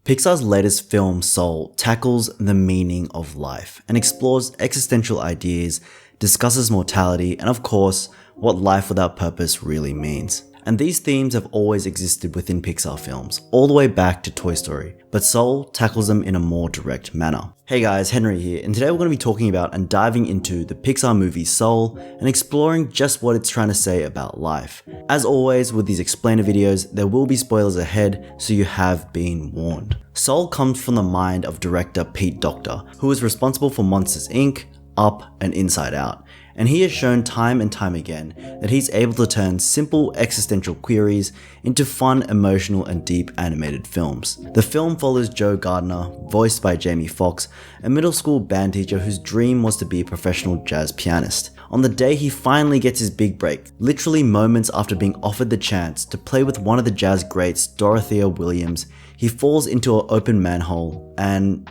Pixar's latest film, Soul, tackles the meaning of life and explores existential ideas, discusses mortality, and of course, what life without purpose really means. And these themes have always existed within Pixar films, all the way back to Toy Story, but Soul tackles them in a more direct manner. Hey guys, Henry here, and today we're going to be talking about and diving into the Pixar movie Soul and exploring just what it's trying to say about life. As always with these explainer videos, there will be spoilers ahead, so you have been warned. Soul comes from the mind of director Pete Docter, who is responsible for Monsters Inc., Up, and Inside Out. And he has shown time and time again that he's able to turn simple existential queries into fun, emotional, and deep animated films. The film follows Joe Gardner, voiced by Jamie Foxx, a middle school band teacher whose dream was to be a professional jazz pianist. On the day he finally gets his big break, literally moments after being offered the chance to play with one of the jazz greats, Dorothea Williams, he falls into an open manhole and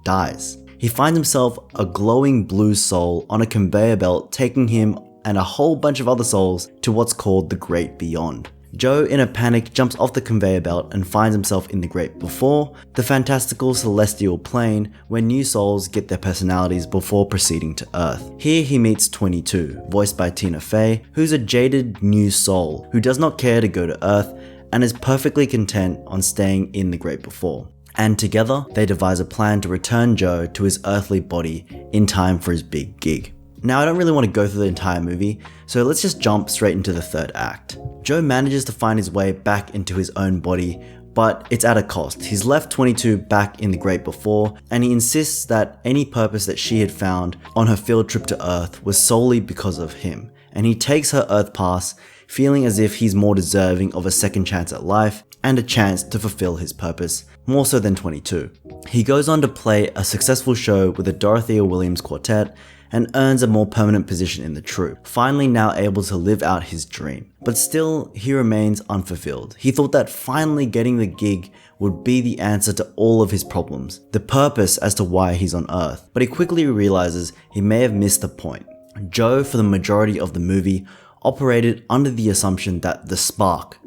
dies. He finds himself a glowing blue soul on a conveyor belt, taking him and a whole bunch of other souls to what's called the Great Beyond. Joe, in a panic, jumps off the conveyor belt and finds himself in the Great Before, the fantastical celestial plane where new souls get their personalities before proceeding to Earth. Here he meets 22, voiced by Tina Fey, who's a jaded new soul who does not care to go to Earth and is perfectly content on staying in the Great Before. And together, they devise a plan to return Joe to his earthly body in time for his big gig. Now, I don't really want to go through the entire movie, so let's just jump straight into the third act. Joe manages to find his way back into his own body, but it's at a cost. He's left 22 back in the Great Before, and he insists that any purpose that she had found on her field trip to Earth was solely because of him. And he takes her Earth pass, feeling as if he's more deserving of a second chance at life and a chance to fulfill his purpose, more so than 22. He goes on to play a successful show with the Dorothea Williams Quartet and earns a more permanent position in the troupe, finally now able to live out his dream. But still, he remains unfulfilled. He thought that finally getting the gig would be the answer to all of his problems, the purpose as to why he's on Earth. But he quickly realizes he may have missed the point. Joe, for the majority of the movie, operated under the assumption that the spark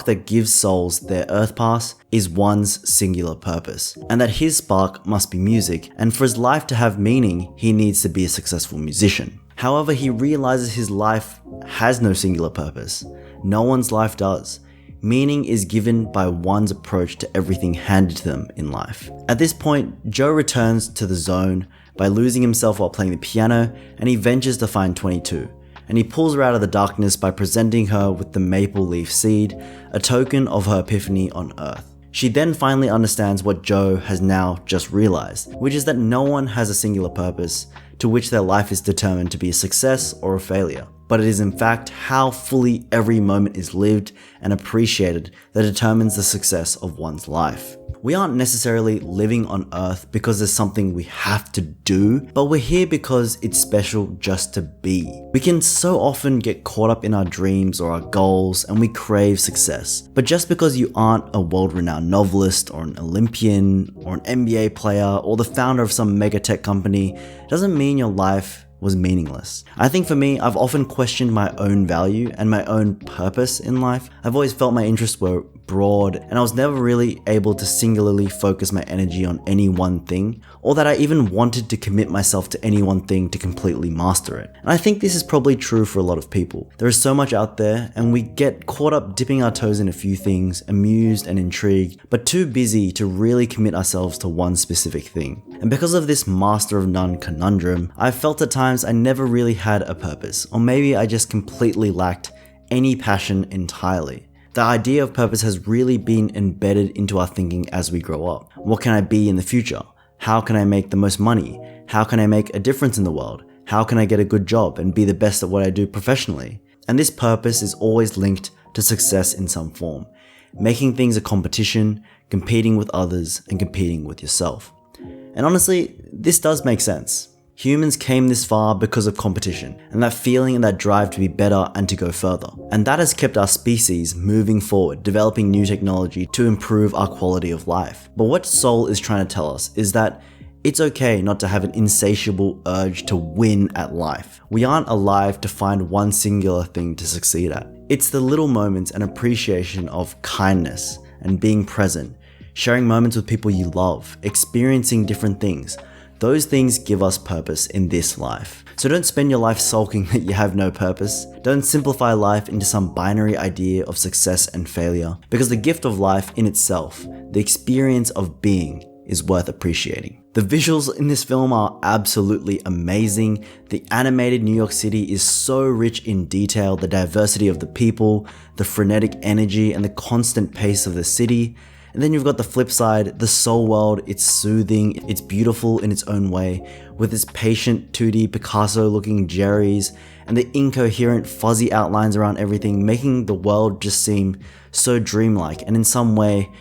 that gives souls their Earth pass, is one's singular purpose, and that his spark must be music, and for his life to have meaning, he needs to be a successful musician. However, he realizes his life has no singular purpose. No one's life does. Meaning is given by one's approach to everything handed to them in life. At this point, Joe returns to the zone by losing himself while playing the piano, and he ventures to find 22. And he pulls her out of the darkness by presenting her with the maple leaf seed, a token of her epiphany on Earth. She then finally understands what Joe has now just realized, which is that no one has a singular purpose to which their life is determined to be a success or a failure, but it is in fact how fully every moment is lived and appreciated that determines the success of one's life. We aren't necessarily living on Earth because there's something we have to do, but we're here because it's special just to be. We can so often get caught up in our dreams or our goals and we crave success. But just because you aren't a world-renowned novelist or an Olympian or an NBA player or the founder of some mega tech company doesn't mean your life was meaningless. I think for me, I've often questioned my own value and my own purpose in life. I've always felt my interests were broad and I was never really able to singularly focus my energy on any one thing, or that I even wanted to commit myself to any one thing to completely master it. And I think this is probably true for a lot of people. There is so much out there and we get caught up dipping our toes in a few things, amused and intrigued, but too busy to really commit ourselves to one specific thing. And because of this master of none conundrum, I felt at times I never really had a purpose, or maybe I just completely lacked any passion entirely. The idea of purpose has really been embedded into our thinking as we grow up. What can I be in the future? How can I make the most money? How can I make a difference in the world? How can I get a good job and be the best at what I do professionally? And this purpose is always linked to success in some form, making things a competition, competing with others, and competing with yourself. And honestly, this does make sense. Humans came this far because of competition, and that feeling and that drive to be better and to go further. And that has kept our species moving forward, developing new technology to improve our quality of life. But what Soul is trying to tell us is that it's okay not to have an insatiable urge to win at life. We aren't alive to find one singular thing to succeed at. It's the little moments and appreciation of kindness and being present, sharing moments with people you love, experiencing different things. Those things give us purpose in this life. So don't spend your life sulking that you have no purpose. Don't simplify life into some binary idea of success and failure, because the gift of life in itself, the experience of being, is worth appreciating. The visuals in this film are absolutely amazing. The animated New York City is so rich in detail, the diversity of the people, the frenetic energy, and the constant pace of the city. And then you've got the flip side, the Soul world. It's soothing, it's beautiful in its own way, with its patient 2D Picasso looking Jerry's, and the incoherent fuzzy outlines around everything, making the world just seem so dreamlike and in some way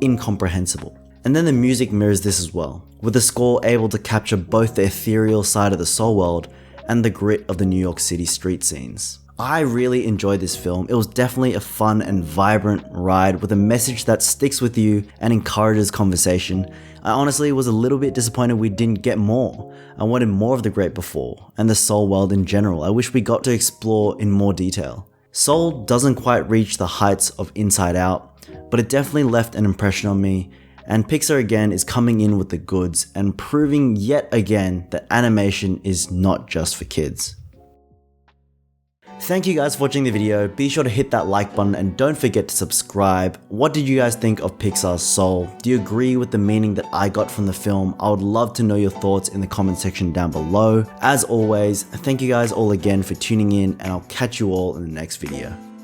incomprehensible. And then the music mirrors this as well, with the score able to capture both the ethereal side of the Soul world and the grit of the New York City street scenes. I really enjoyed this film. It was definitely a fun and vibrant ride with a message that sticks with you and encourages conversation. I honestly was a little bit disappointed we didn't get more. I wanted more of the great before, and the Soul world in general. I wish we got to explore in more detail. Soul doesn't quite reach the heights of Inside Out, but it definitely left an impression on me. And Pixar again is coming in with the goods and proving yet again that animation is not just for kids. Thank you guys for watching the video. Be sure to hit that like button and don't forget to subscribe. What did you guys think of Pixar's Soul? Do you agree with the meaning that I got from the film? I would love to know your thoughts in the comment section down below. As always, thank you guys all again for tuning in, and I'll catch you all in the next video.